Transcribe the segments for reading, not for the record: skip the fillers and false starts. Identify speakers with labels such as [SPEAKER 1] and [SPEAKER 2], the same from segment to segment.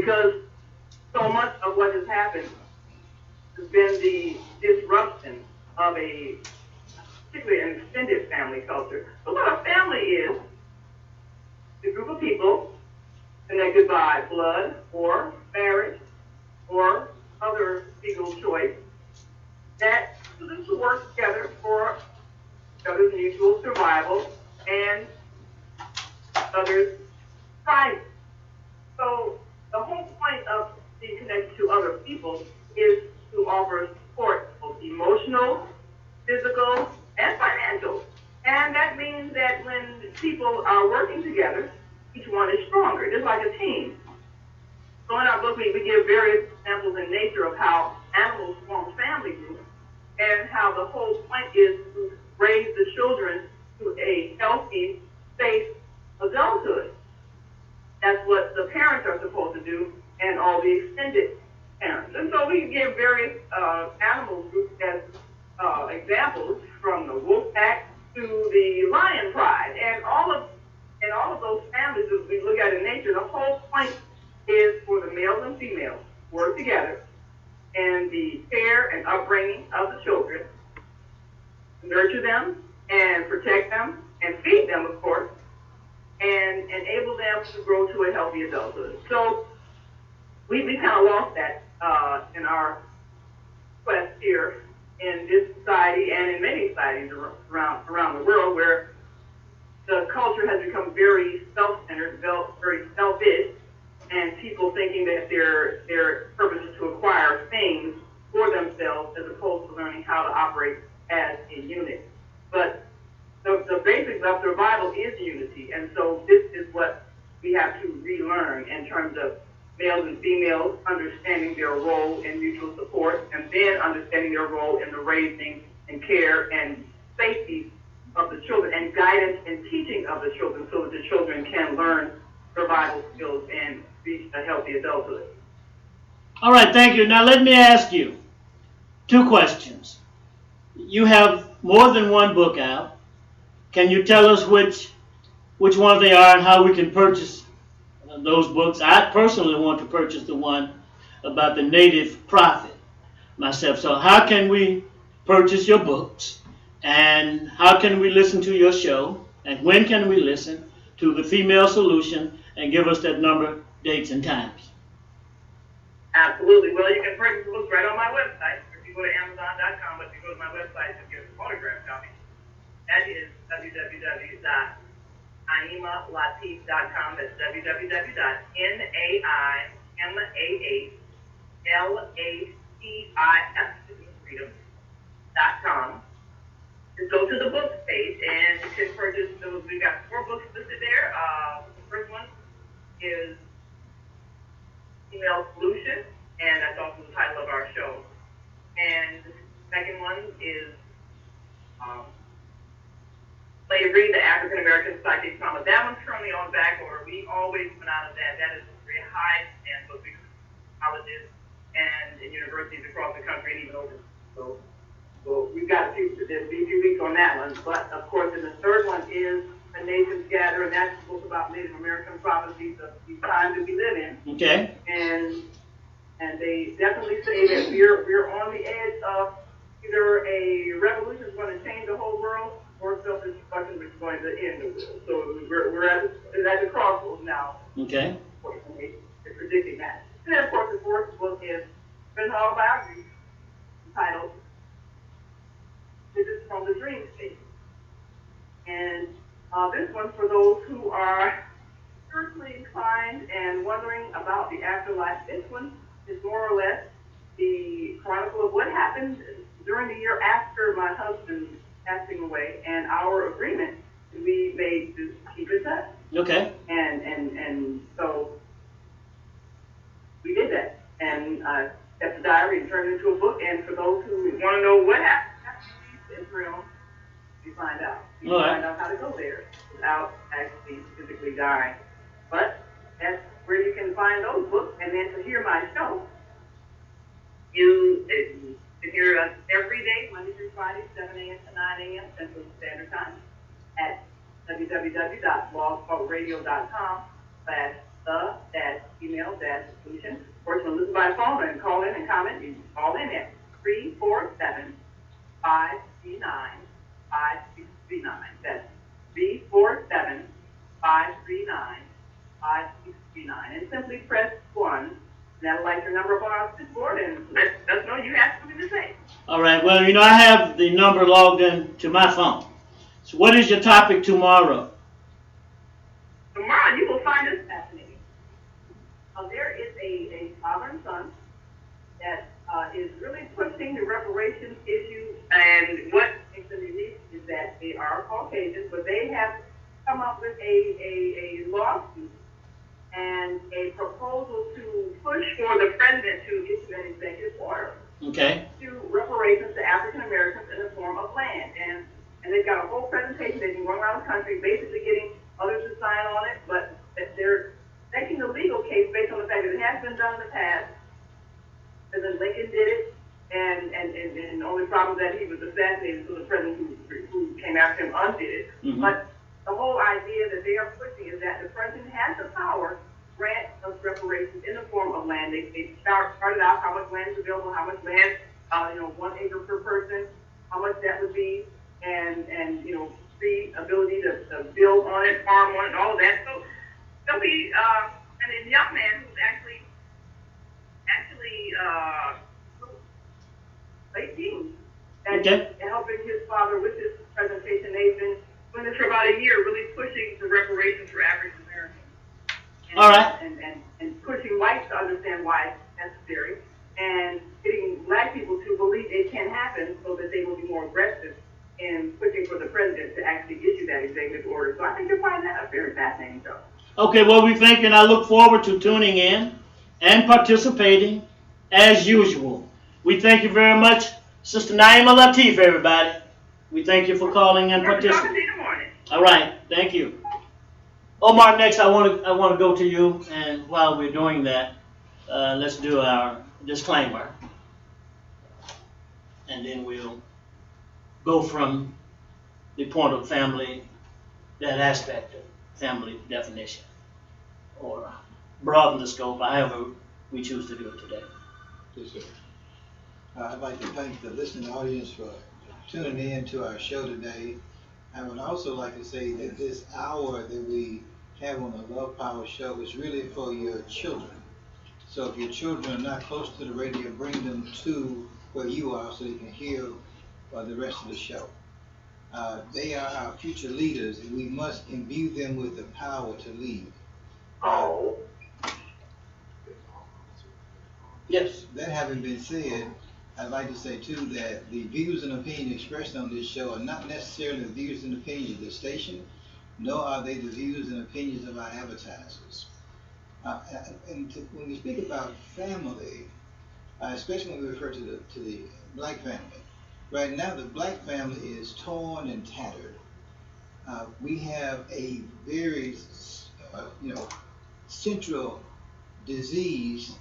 [SPEAKER 1] because so much of what has happened has been the disruption of particularly an extended family culture. So what a family is a group of people connected by blood or marriage or other legal choice that chooses to work together for each other's mutual survival and others' pride. So the whole point of being connected to other people is to offer support, both emotional, physical, and financial. And that means that when people are working together, each one is stronger, just like a team. So in our book, we give various examples in nature of how animals form family groups and how the whole point is to raise the children to a healthy, safe adulthood. That's what the parents are supposed to do and all the extended parents. And so we give various animal groups as examples, from the wolf pack to the lion pride, and all of those families that we look at in nature. The whole point is for the males and females to work together and the care and upbringing of the children, nurture them and protect them and feed them, of course, and enable them to grow to a healthy adulthood. So we kind of lost that in our quest here in this society and in many societies around the world, where the culture has become very self-centered, very selfish, and people thinking that their purpose is to acquire things for themselves as opposed to learning how to operate as a unit. But the basics of survival is unity, and so this is what we have to relearn in terms of males and females understanding their role in mutual support, and then understanding their role in the raising and care and safety of the children, and guidance and teaching of the children, so that the children can learn survival skills and reach a healthy adulthood.
[SPEAKER 2] All right, thank you. Now let me ask you 2 questions. You have more than one book out. Can you tell us which ones they are and how we can purchase those books? I personally want to purchase the one about the native prophet myself. So how can we purchase your books? And how can we listen to your show? And when can we listen to The Female Solution? And give us that number, dates, and times.
[SPEAKER 1] Absolutely. Well, you can purchase the books right on my website. If you go to Amazon.com, but if you go to my website to get a photograph copy, that is www.naimalatif.com. That's www.naimalatif.com. Just go to the books page and you can purchase those. We've got 4 books listed there. The first one is Female Solution, and that's also the title of our show. And the second one is Slavery, the African American Psychic Trauma. That one's currently on back order. We always come out of that. That is a very high demand book because colleges and universities across the country and even over. So we've got a few weeks on that one. But of course, in the third one is A Nation's Gather, and that's a book about Native American prophecies of the time that we live in.
[SPEAKER 2] Okay.
[SPEAKER 1] And they definitely say that we're on the edge of either a revolution is going to change the whole world, or self-destruction which is going to end the world. So we're at the crossroads now.
[SPEAKER 2] Okay.
[SPEAKER 1] Unfortunately, they're predicting that. And then of course the fourth book is an autobiography entitled Visits from the Dream State. And this one for those who are spiritually inclined and wondering about the afterlife. This one is more or less the chronicle of what happened during the year after my husband passing away, and our agreement we made to keep in touch.
[SPEAKER 2] Okay.
[SPEAKER 1] And so we did that, and I kept the diary and turned it into a book. And for those who want to know what happened in Israel, you find out. You find out how to go there without actually physically dying. But that's where you can find those books. And then to hear my show, you can hear us every day, Monday through Friday, 7 a.m. to 9 a.m. Central Standard Time at www.blogtalkradio.com/the-female email that solution. Or you can listen by phone and call in and comment. You can call in at 347-539-5639. That's 347-539-5639. And simply press 1. That'll light your number up on our switchboard and let us know you have something to say.
[SPEAKER 2] All right. Well, you know, I have the number logged in to my phone. So what is your topic tomorrow?
[SPEAKER 1] Tomorrow you will find us fascinating. There is a father and son that is really pushing the reparations issue, and what makes them unique is that they are Caucasians, but they have come up with a lawsuit and a proposal to push for the president to issue an executive order to reparations to African Americans in the form of land. And they've got a whole presentation. They've been going around the country basically getting others to sign on it, but they're making the legal case based on the fact that it has been done in the past. President Lincoln did it, and the only problem that he was assassinated, so the president who came after him undid it.
[SPEAKER 2] Mm-hmm.
[SPEAKER 1] But the whole idea that they are pushing is that the president has the power to grant us reparations in the form of land. They started out how much land is available, how much land, 1 acre per person, how much that would be, and free ability to build on it, farm on it, all of that. So there'll be and a young man who's actually late teens and helping his father with this presentation. They've been doing this for about a year, really pushing for reparations for African Americans.
[SPEAKER 2] All right.
[SPEAKER 1] And pushing whites to understand why it's necessary, and getting black people to believe it can happen so that they will be more aggressive in pushing for the president to actually issue that executive order. So I think you'll find that a very fascinating show.
[SPEAKER 2] Okay, well, we thank you, and I look forward to tuning in and participating as usual. We thank you very much, Sister Naima Latif, everybody. We thank you for calling and participating. All right, thank you. Omar, next I want to go to you, and while we're doing that, let's do our disclaimer, and then we'll go from the point of family, that aspect of family definition, or broaden the scope, however we choose to do it today.
[SPEAKER 3] Yes, sir. I'd like to thank the listening audience for tuning in to our show today. I would also like to say that this hour that we have on the Love Power show is really for your children. So if your children are not close to the radio, bring them to where you are so they can hear the rest of the show. They are our future leaders, and we must imbue them with the power to lead.
[SPEAKER 2] Yes.
[SPEAKER 3] That having been said, I'd like to say too that the views and opinions expressed on this show are not necessarily the views and opinions of the station, nor are they the views and opinions of our advertisers. When we speak about family, especially when we refer to the black family, right now the black family is torn and tattered. We have a very, central disease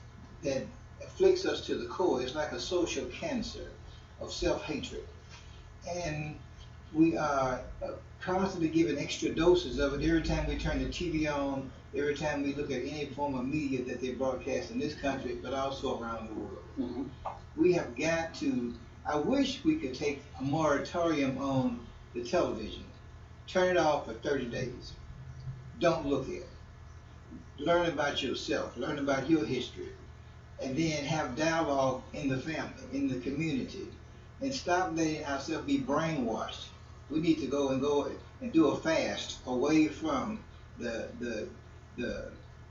[SPEAKER 3] that afflicts us to the core. It's like a social cancer of self-hatred. And we are constantly given extra doses of it every time we turn the TV on, every time we look at any form of media that they broadcast in this country, but also around the world.
[SPEAKER 2] Mm-hmm. We
[SPEAKER 3] have got to, I wish we could take a moratorium on the television, turn it off for 30 days. Don't look at it. Learn about yourself, learn about your history, and then have dialogue in the family, in the community, and stop letting ourselves be brainwashed. We need to go and do a fast away from the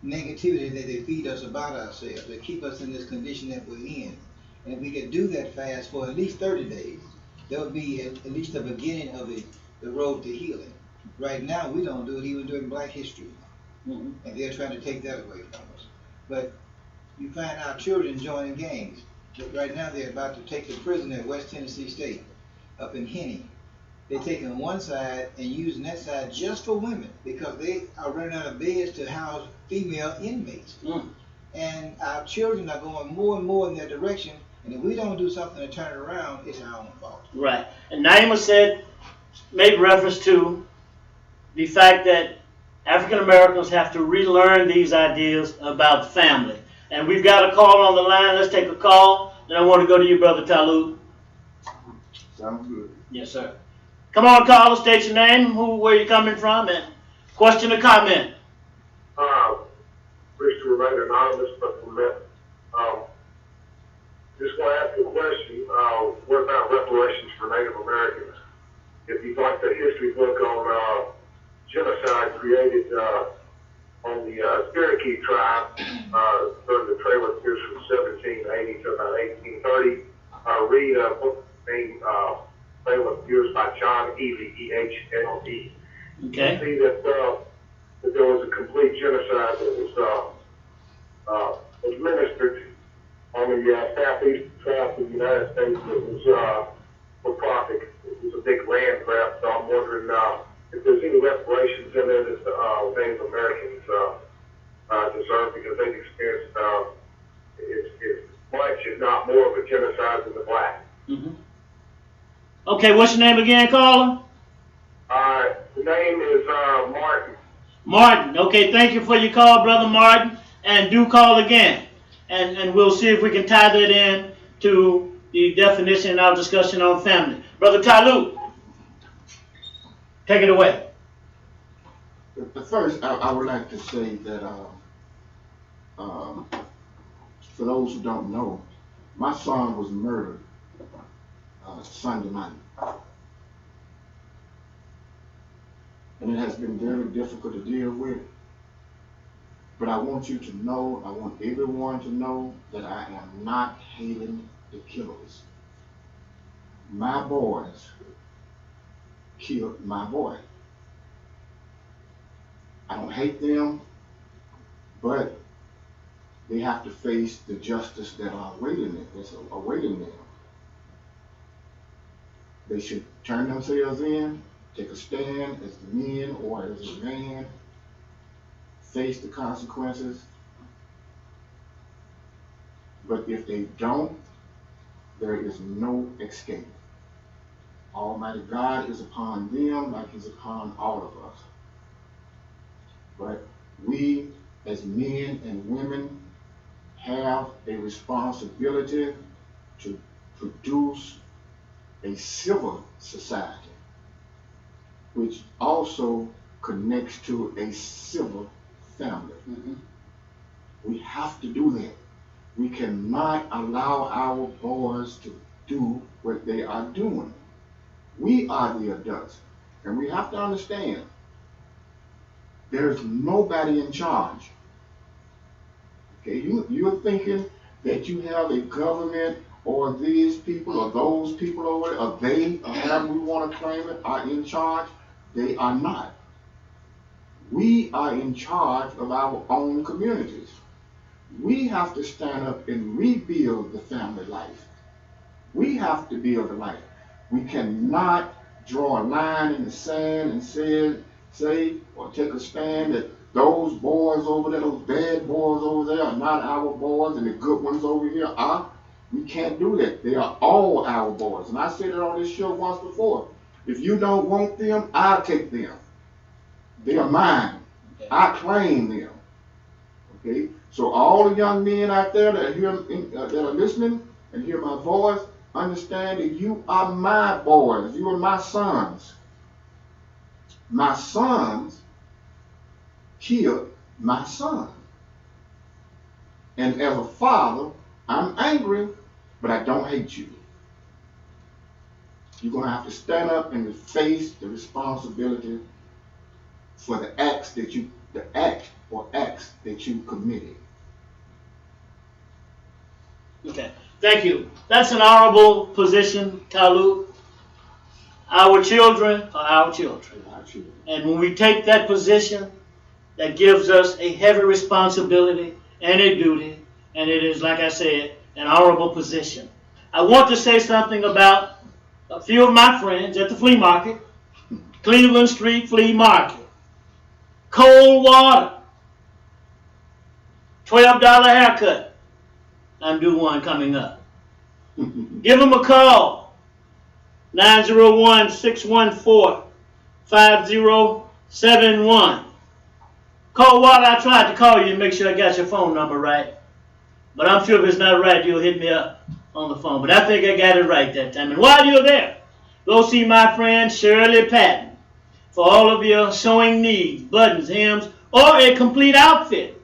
[SPEAKER 3] negativity that they feed us about ourselves, that keep us in this condition that we're in. And if we could do that fast for at least 30 days, that would be at least the beginning of the road to healing. Right now, we don't do it even during Black History Month.
[SPEAKER 2] Mm-hmm.
[SPEAKER 3] And they're trying to take that away from us. But you find our children joining gangs. Right now they're about to take the prisoner at West Tennessee State up in Henny. They're taking one side and using that side just for women because they are running out of beds to house female inmates.
[SPEAKER 2] Mm.
[SPEAKER 3] And our children are going more and more in that direction. And if we don't do something to turn it around, it's our own fault.
[SPEAKER 2] Right. And Naima made reference to the fact that African Americans have to relearn these ideas about family. And we've got a call on the line. Let's take a call. Then I want to go to you, Brother Talut.
[SPEAKER 4] Sounds good.
[SPEAKER 2] Yes, sir. Come on, caller. State your name, where you coming from, and question or comment.
[SPEAKER 5] Wish to remain anonymous, but from that, just want to ask you a question. What about reparations for Native Americans? If you'd like the history book on genocide created on the Cherokee tribe during the trailer years from 1780 to about 1830, read a book named Trailer Years by John Ely, E-H-L-E.
[SPEAKER 2] Okay.
[SPEAKER 5] You see that there was a complete genocide that was administered on the southeastern tribes of the United States. It was for profit. It was a big land grab. So I'm wondering if there's any reparations in there that the Native Americans deserve, because they've experienced it's much, if not more, of a genocide than the black.
[SPEAKER 2] Mm-hmm. Okay, what's your name again, caller?
[SPEAKER 5] The name is Martin.
[SPEAKER 2] Martin. Okay, thank you for your call, Brother Martin. And do call again. And we'll see if we can tie that in to the definition in our discussion on family. Brother Talut, take it away.
[SPEAKER 4] But first, I would like to say that for those who don't know, my son was murdered Sunday night. And it has been very difficult to deal with. But I want you to know, I want everyone to know that I am not hating the killers. My boys killed my boy. I don't hate them, but they have to face the justice that are awaiting them. They should turn themselves in, take a stand as men or as a man, face the consequences. But if they don't, there is no escape. Almighty God is upon them like He's upon all of us. But we as men and women have a responsibility to produce a civil society, which also connects to a civil family.
[SPEAKER 2] Mm-hmm.
[SPEAKER 4] We have to do that. We cannot allow our boys to do what they are doing. We are the adults, and we have to understand there's nobody in charge. Okay, you're thinking that you have a government or these people or those people over there, or they, or however we want to claim it, are in charge. They are not. We are in charge of our own communities. We have to stand up and rebuild the family life. We have to build a life. We cannot draw a line in the sand and say or take a stand that those boys over there, those bad boys over there are not our boys and the good ones over here are. We can't do that. They are all our boys. And I said it on this show once before. If you don't want them, I'll take them. They are mine.
[SPEAKER 2] Okay.
[SPEAKER 4] I claim them. Okay? So all the young men out there that are listening and hear my voice, understand that you are my boys. You are my sons. My sons killed my son. And as a father, I'm angry, but I don't hate you. You're going to have to stand up and face the responsibility for the acts that you committed.
[SPEAKER 2] Okay, thank you. That's an honorable position, Talut. Our children are our children. And when we take that position, that gives us a heavy responsibility and a duty, and it is, like I said, an honorable position. I want to say something about a few of my friends at the flea market, Cleveland Street Flea Market. Cold water, $12 haircut. I'm due one coming up. Give them a call, 901-614-5071. Cold Water, I tried to call you and make sure I got your phone number right. But I'm sure if it's not right, you'll hit me up on the phone. But I think I got it right that time. And while you're there, go see my friend Shirley Patton for all of your sewing needs, buttons, hems, or a complete outfit,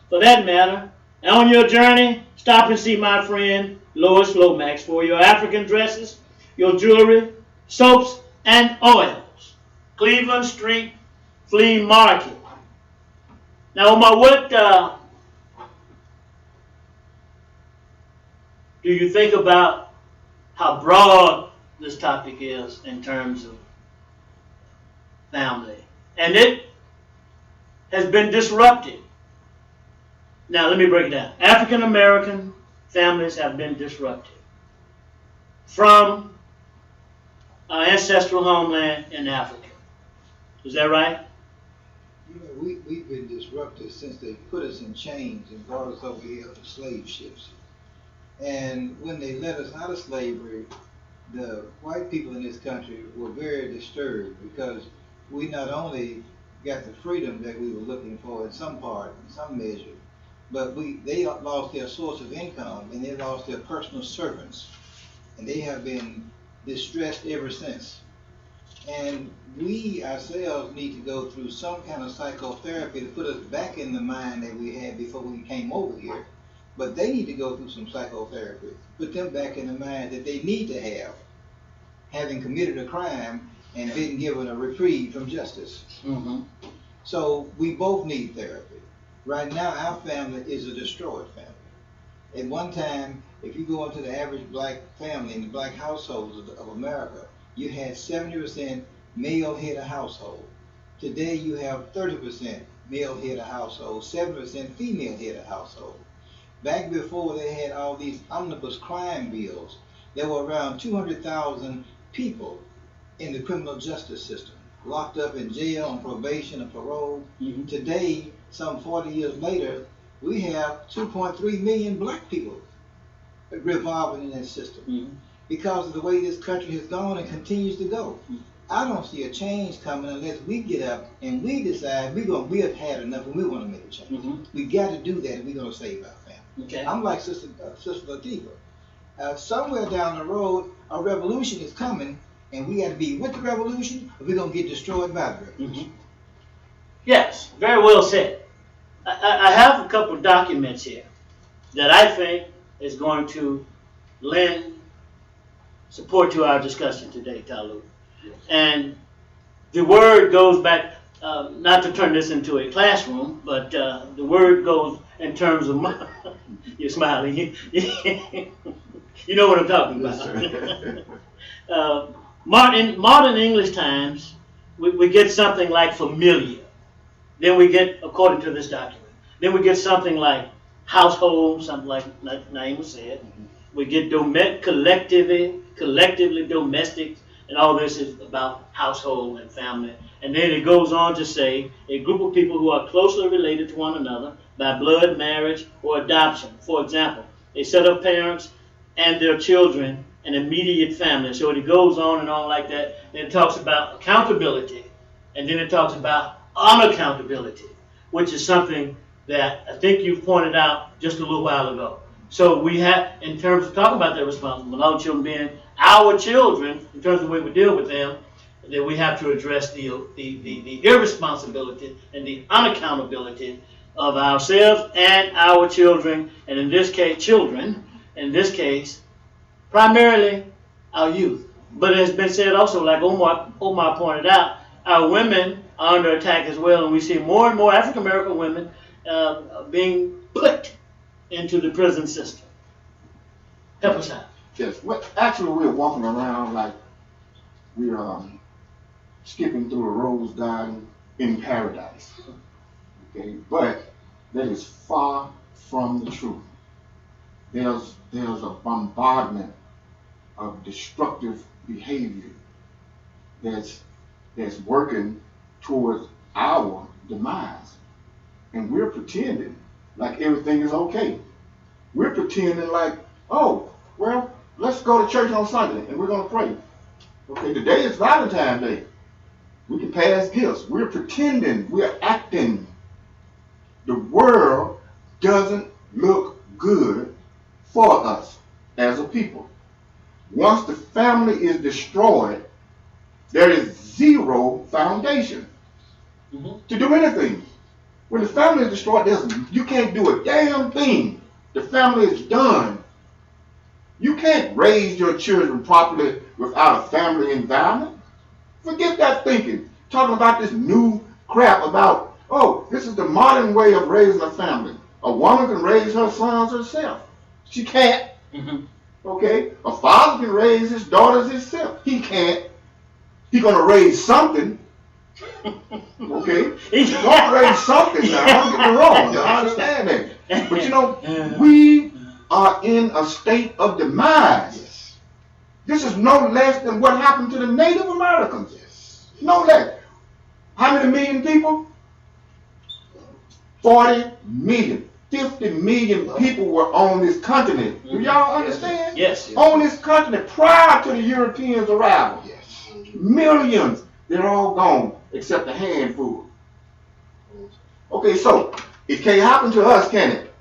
[SPEAKER 2] for that matter. And on your journey, stop and see my friend Lois Lomax for your African dresses, your jewelry, soaps, and oils. Cleveland Street Flea Market. Now, Omar, what do you think about how broad this topic is in terms of family? And it has been disrupted. Now, let me break it down. African American families have been disrupted from our ancestral homeland in Africa. Is that right?
[SPEAKER 3] You know, we've been disrupted since they put us in chains and brought us over here on slave ships. And when they let us out of slavery, the white people in this country were very disturbed because we not only got the freedom that we were looking for in some part, in some measure, but they lost their source of income and they lost their personal servants. And they have been distressed ever since. And we ourselves need to go through some kind of psychotherapy to put us back in the mind that we had before we came over here. But they need to go through some psychotherapy, put them back in the mind that they need to have, having committed a crime and been given a reprieve from justice.
[SPEAKER 2] Mm-hmm.
[SPEAKER 3] So we both need therapy. Right now, our family is a destroyed family. At one time, if you go into the average black family in the black households of America, you had 70% male head of household. Today, you have 30% male head of household, 7% female head of household. Back before they had all these omnibus crime bills, there were around 200,000 people in the criminal justice system, locked up in jail on probation and parole.
[SPEAKER 2] Mm-hmm.
[SPEAKER 3] Today, some 40 years later, we have 2.3 million black people revolving in that system.
[SPEAKER 2] Mm-hmm.
[SPEAKER 3] Because of the way this country has gone and continues to go.
[SPEAKER 2] Mm-hmm.
[SPEAKER 3] I don't see a change coming unless we get up and we decide we have had enough and we want to make a change.
[SPEAKER 2] Mm-hmm.
[SPEAKER 3] We got to do that if we're going to save our family.
[SPEAKER 2] Okay.
[SPEAKER 3] I'm like Sister Latifah. Somewhere down the road, a revolution is coming, and we got to be with the revolution, or we're going to get destroyed by the revolution.
[SPEAKER 2] Mm-hmm. Yes, very well said. I have a couple of documents here that I think is going to lend support to our discussion today, Talut. And the word goes back, not to turn this into a classroom, but the word goes in terms of, you're smiling, you know what I'm talking about. Modern English times, we get something like familiar. Then we get, according to this document, then we get something like household, something like Naima said. We get collectively domestic, and all this is about household and family. And then it goes on to say a group of people who are closely related to one another by blood, marriage, or adoption. For example, a set of parents and their children, an immediate family. So it goes on and on like that. Then it talks about accountability, and then it talks about unaccountability, which is something that I think you pointed out just a little while ago. So we have, in terms of talking about that responsibility, all children being our children, in terms of the way we deal with them, that we have to address the irresponsibility and the unaccountability of ourselves and our children, and in this case, primarily our youth. But it has been said also, like Omar pointed out, our women are under attack as well, and we see more and more African American women being put into the prison system. Help us out.
[SPEAKER 4] Yes, well, actually we're walking around like we're skipping through a rose garden in paradise. Okay, but that is far from the truth. There's a bombardment of destructive behavior that's working towards our demise. And we're pretending like everything is okay. We're pretending like, oh, well, let's go to church on Sunday and we're going to pray. Okay, today is Valentine's Day. We can pass gifts. We're pretending, we're acting the world doesn't look good for us as a people. Once the family is destroyed, there is zero foundation to do anything. When the family is destroyed, you can't do a damn thing. The family is done. You can't raise your children properly without a family environment. Forget that thinking. Talking about this new crap about, oh, this is the modern way of raising a family. A woman can raise her sons herself. She can't. Okay? A father can raise his daughters himself. He can't. He's going to raise something. Okay? He's going to raise something now. Don't get me wrong. I understand that. But you know, we are in a state of demise. This is no less than what happened to the Native Americans. No less. How many million people? 40 million. 50 million people were on this continent. Do y'all understand?
[SPEAKER 2] Yes.
[SPEAKER 4] On this continent prior to the Europeans' arrival.
[SPEAKER 3] Yes.
[SPEAKER 4] Millions. They're all gone except a handful. Okay, so it can't happen to us, can it?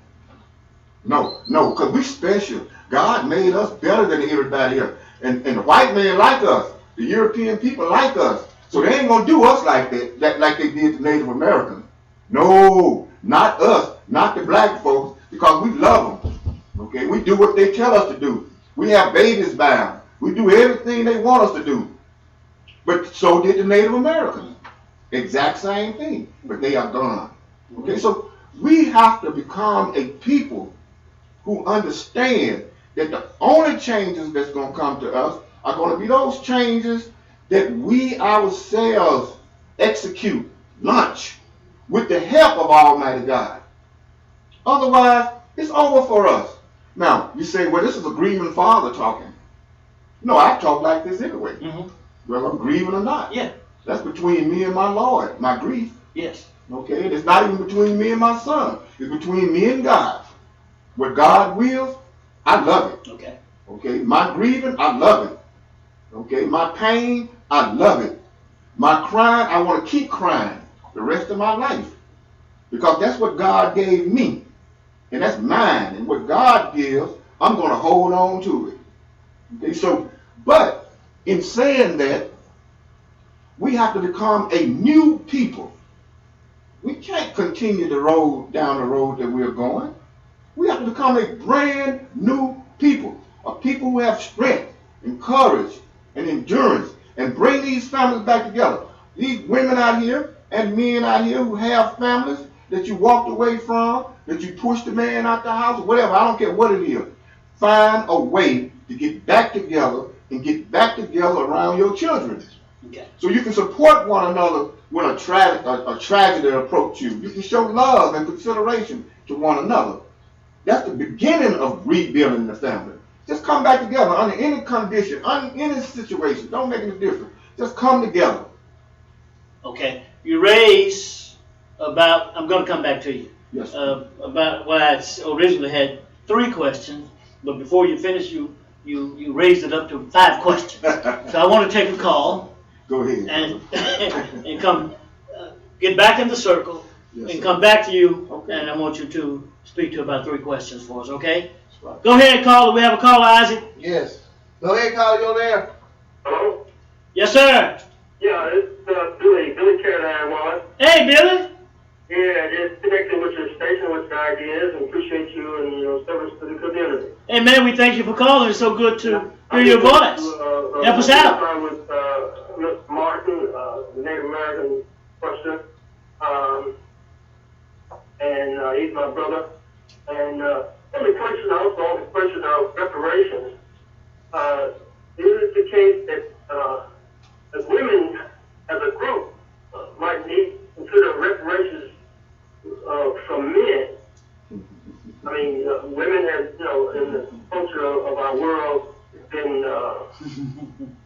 [SPEAKER 4] No, because we special. God made us better than everybody else. And the white man like us. The European people like us. So they ain't going to do us like that like they did the Native Americans. No, not us, not the black folks, because we love them. Okay, we do what they tell us to do. We have babies bound. We do everything they want us to do. But so did the Native Americans. Exact same thing, but they are gone. Okay, so we have to become a people who understand that the only changes that's going to come to us are going to be those changes that we ourselves execute, launch, with the help of Almighty God. Otherwise, it's over for us. Now, you say, well, this is a grieving father talking. No, I talk like this anyway. Whether I'm grieving or not.
[SPEAKER 2] Yeah.
[SPEAKER 4] That's between me and my Lord, my grief.
[SPEAKER 2] Yes.
[SPEAKER 4] Okay, and it's not even between me and my son. It's between me and God. What God wills, I love it.
[SPEAKER 2] Okay.
[SPEAKER 4] Okay, my grieving, I love it. Okay, my pain, I love it. My crying, I want to keep crying the rest of my life. Because that's what God gave me. And that's mine. And what God gives, I'm going to hold on to it. Okay, so, but in saying that, we have to become a new people. We can't continue the road down the road that we're going. We have to become a brand new people. A people who have strength and courage and endurance and bring these families back together. These women out here and men out here who have families that you walked away from, that you pushed the man out the house, whatever, I don't care what it is. Find a way to get back together and get back together around your children.
[SPEAKER 2] Okay.
[SPEAKER 4] So you can support one another when a tragedy approaches you. You can show love and consideration to one another. That's the beginning of rebuilding the family. Just come back together under any condition, under any situation. Don't make any difference. Just come together.
[SPEAKER 2] Okay. You raise about, I'm going to come back to you.
[SPEAKER 4] Yes.
[SPEAKER 2] About what I originally had 3 questions, but before you finish, you raised it up to 5 questions. So I want to take a call.
[SPEAKER 4] Go ahead.
[SPEAKER 2] And come get back in the circle,
[SPEAKER 4] Yes,
[SPEAKER 2] and
[SPEAKER 4] sir.
[SPEAKER 2] come back to you.
[SPEAKER 4] Okay.
[SPEAKER 2] And I want you to speak to about 3 questions for us. Okay?
[SPEAKER 4] That's right.
[SPEAKER 2] Go ahead, caller. We have a caller, Isaac.
[SPEAKER 6] Yes. Go ahead, caller, you there.
[SPEAKER 5] Hello?
[SPEAKER 2] Yes, sir.
[SPEAKER 5] Yeah, it's Billy Caroline Wallace.
[SPEAKER 2] Hey, Billy.
[SPEAKER 5] Yeah, just connecting with your station with your ideas and appreciate you and your service to the community.
[SPEAKER 2] Hey, man. We thank you for calling. It's so good to hear your voice. Help us out.
[SPEAKER 5] With Mr. Martin, the Native American question, and he's my brother. And only question also on the question of reparations. Is it the case that as women as a group might need to consider reparations from men? I mean, women have, in the culture of our world, been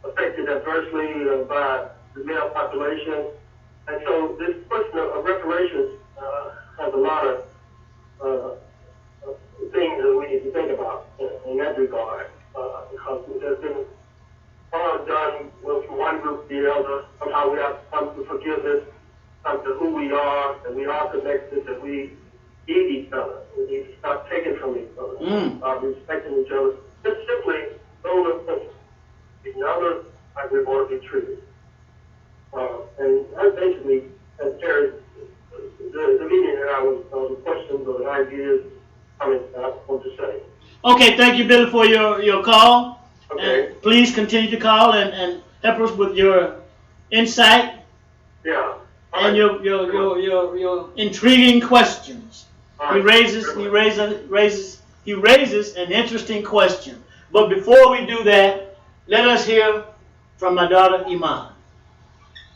[SPEAKER 5] affected adversely by the male population. And so this question of reparations has a lot of things that we need to think about in that regard. Because there's been harm done from one group to the other, of how we have to come to forgiveness, come to who we are, and we are connected, that we need each other. We need to stop taking from each other. Respecting each other. Just simply know that treating others like we want to be treated. And that basically carries the meaning that I was, the questions or the ideas I want to say.
[SPEAKER 2] Okay, thank you, Billy, for your call.
[SPEAKER 5] Okay.
[SPEAKER 2] And please continue to call and help us with your insight
[SPEAKER 5] Yeah.
[SPEAKER 2] and your intriguing questions. He raises an interesting question. But before we do that, let us hear from my daughter Iman.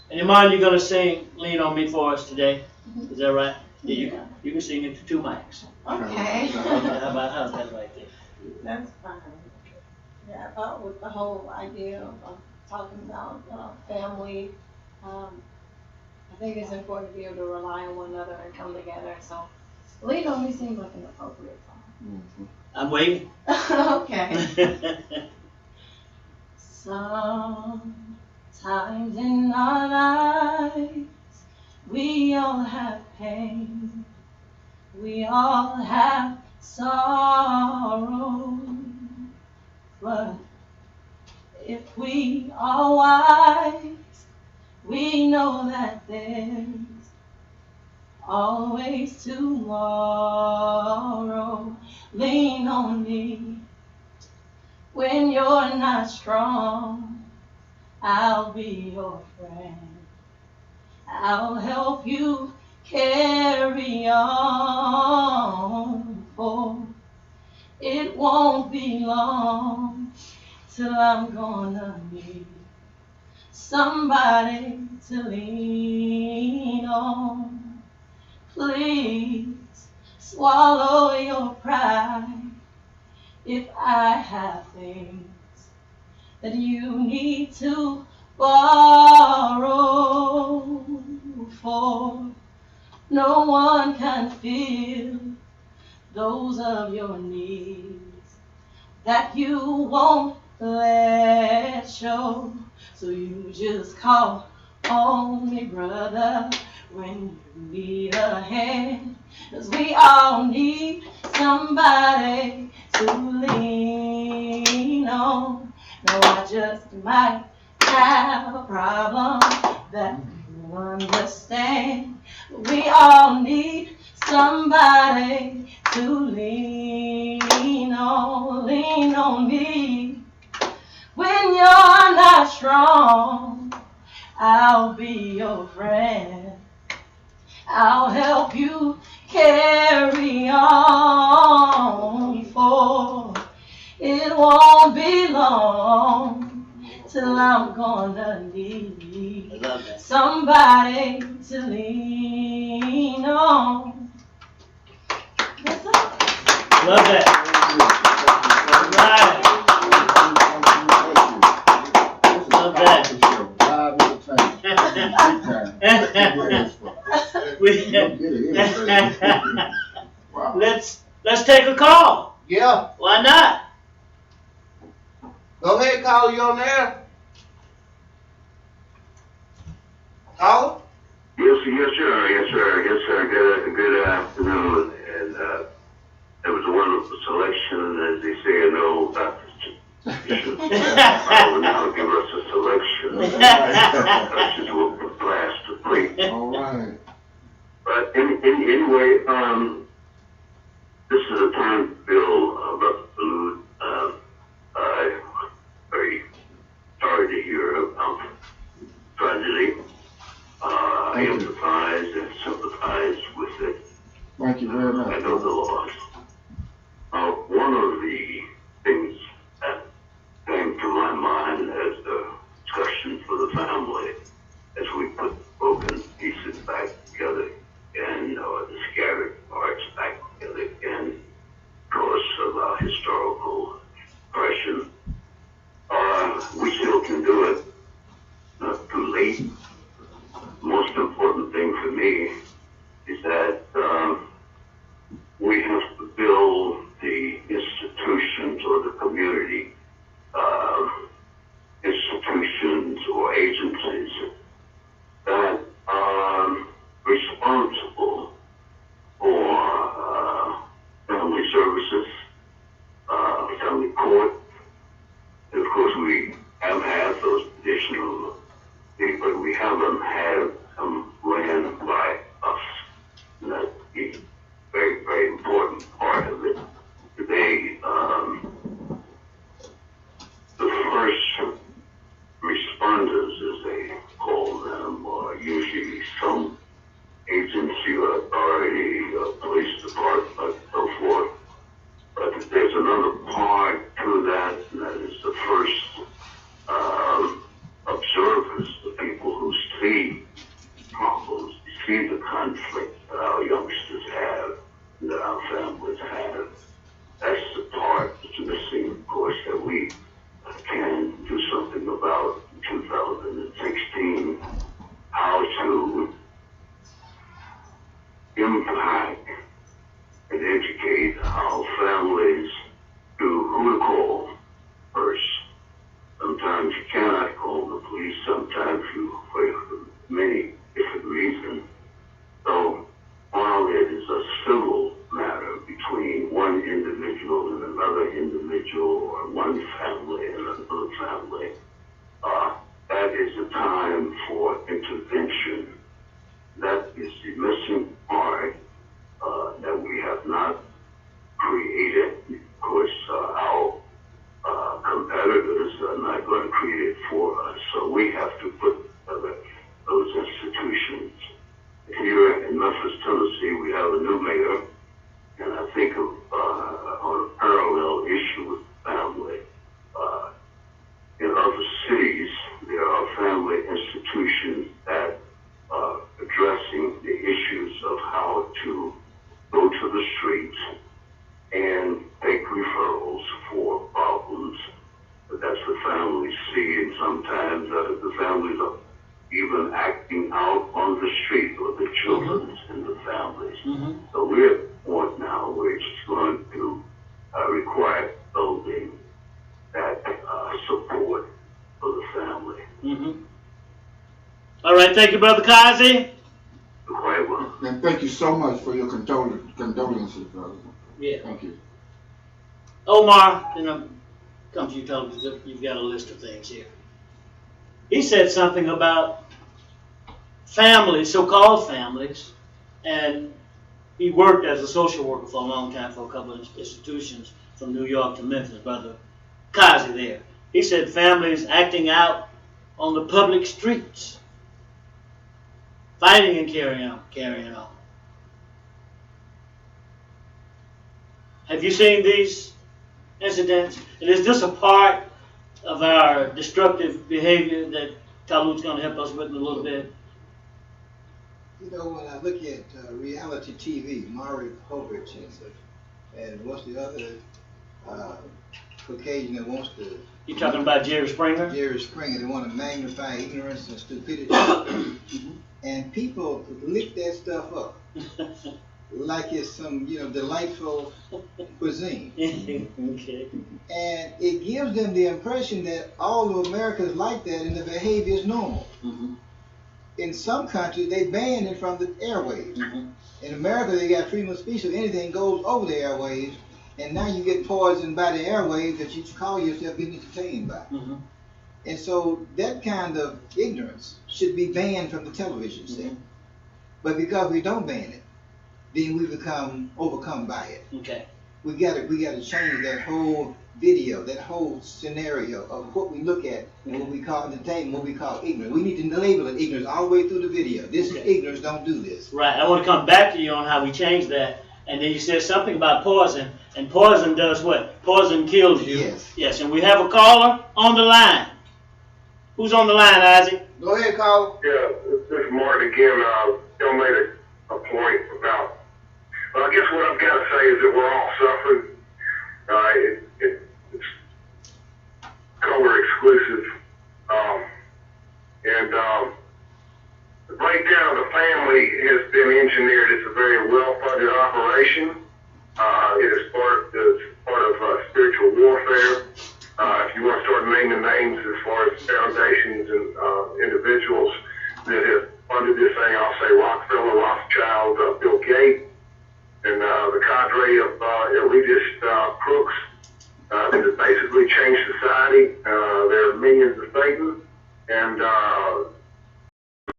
[SPEAKER 2] And Iman, you're gonna sing "Lean on Me" for us today. Is that right? Yeah, you can sing into 2 mics.
[SPEAKER 7] Okay.
[SPEAKER 2] How's that right there?
[SPEAKER 7] That's fine. Yeah, I thought with the whole idea of talking about family, I think it's important to be able to rely on one another and come together. So, Lean on Me seems like an appropriate song.
[SPEAKER 2] I'm waiting.
[SPEAKER 7] Okay. Sometimes in our lives, we all have pain. We all have sorrow. But if we are wise, we know that there's always tomorrow. Lean on me when you're not strong. I'll be your friend. I'll help you carry on. For it won't be long till I'm gonna need somebody to lean on. Please swallow your pride if I have things that you need to borrow. For no one can feel those of your needs that you won't let show. So you just call on me, brother, when you need a hand. 'Cause we all need somebody to lean on. No, I just might have a problem that you understand. But we all need somebody to lean on me. When you're not strong, I'll be your friend. I'll help you carry on. For it won't be long till I'm gonna need somebody to lean on. That's it.
[SPEAKER 2] Love that. Right. Love that. Let's take a call.
[SPEAKER 6] Yeah.
[SPEAKER 2] Why not?
[SPEAKER 6] Go ahead, caller. You on there? Caller?
[SPEAKER 5] Yes, sir. Good afternoon. And it was a wonderful selection, as they say in the old Baptist tradition. I will now give us a selection. Such as will put glass to plate.
[SPEAKER 4] All right.
[SPEAKER 5] But anyway, this is a time to feel about Talut. I'm very sorry to hear about tragedy. I empathize and sympathize with it.
[SPEAKER 4] Thank you very much.
[SPEAKER 5] I know the loss. One of the things that came to my mind as a discussion for the family, as we put broken pieces back together and the scattered parts back together again, because of our historical oppression. We still can do it. Not too late. Most important thing for me is that we have to build the institution individual or one family and another family, that is the time for intervention. That is the missing part that we have not created. Of course, our competitors are not going to create it for us, so we have to put together those institutions. Here in Memphis, Tennessee, we have a new mayor, and I think on a parallel issue with family. In other cities, there are family institutions that are addressing the issues of how to go to the streets and take referrals for problems that the families see, and sometimes the families are even acting out on the street, or the children in the families. So we're at a point now where it's going to require building that support for the family.
[SPEAKER 2] All right, thank you, Brother Kazi.
[SPEAKER 5] Quite well.
[SPEAKER 4] And thank you so much for your condolences, brother.
[SPEAKER 2] Yeah.
[SPEAKER 4] Thank you.
[SPEAKER 2] Omar, comes you tell me you've got a list of things here. He said something about families, so-called families, and he worked as a social worker for a long time for a couple of institutions from New York to Memphis, Brother Kazi there. He said families acting out on the public streets, fighting and carrying on. Have you seen these incidents? And is this a part of our destructive behavior that Talut's going to help us with in a little bit?
[SPEAKER 3] You know, when I look at reality TV, Maury Povich and what's the other Caucasian that wants to...
[SPEAKER 2] You talking about Jerry Springer?
[SPEAKER 3] Jerry Springer. They want to magnify ignorance and stupidity. And people lick that stuff up like it's some, delightful cuisine.
[SPEAKER 2] Okay.
[SPEAKER 3] And it gives them the impression that all of America is like that and the behavior is normal. In some countries, they banned it from the airwaves. In America, they got freedom of speech, so anything goes over the airwaves, and now you get poisoned by the airwaves that you call yourself being entertained by. And so that kind of ignorance should be banned from the television set. But because we don't ban it, then we become overcome by it.
[SPEAKER 2] Okay.
[SPEAKER 3] We gotta change that whole video, that whole scenario of what we look at and what we call entertainment, what we call ignorance. We need to label it ignorance all the way through the video. This is ignorance, don't do this.
[SPEAKER 2] Right. I want to come back to you on how we change that. And then you said something about poison, and poison does what? Poison kills you.
[SPEAKER 3] Yes.
[SPEAKER 2] Yes, and we have a caller on the line. Who's on the line, Isaac?
[SPEAKER 6] Go ahead, caller.
[SPEAKER 5] Yeah, this is Martin again. Y'all made a point about, I guess what I've got to say is that we're all suffering. It's color exclusive. The breakdown of the family has been engineered. It's a very well-funded operation. It is part of spiritual warfare. If you want to start naming names as far as foundations and individuals that have funded this thing, I'll say Rockefeller, Rothschild, Bill Gates, and the cadre of elitist crooks that have basically changed society. They're minions of Satan, and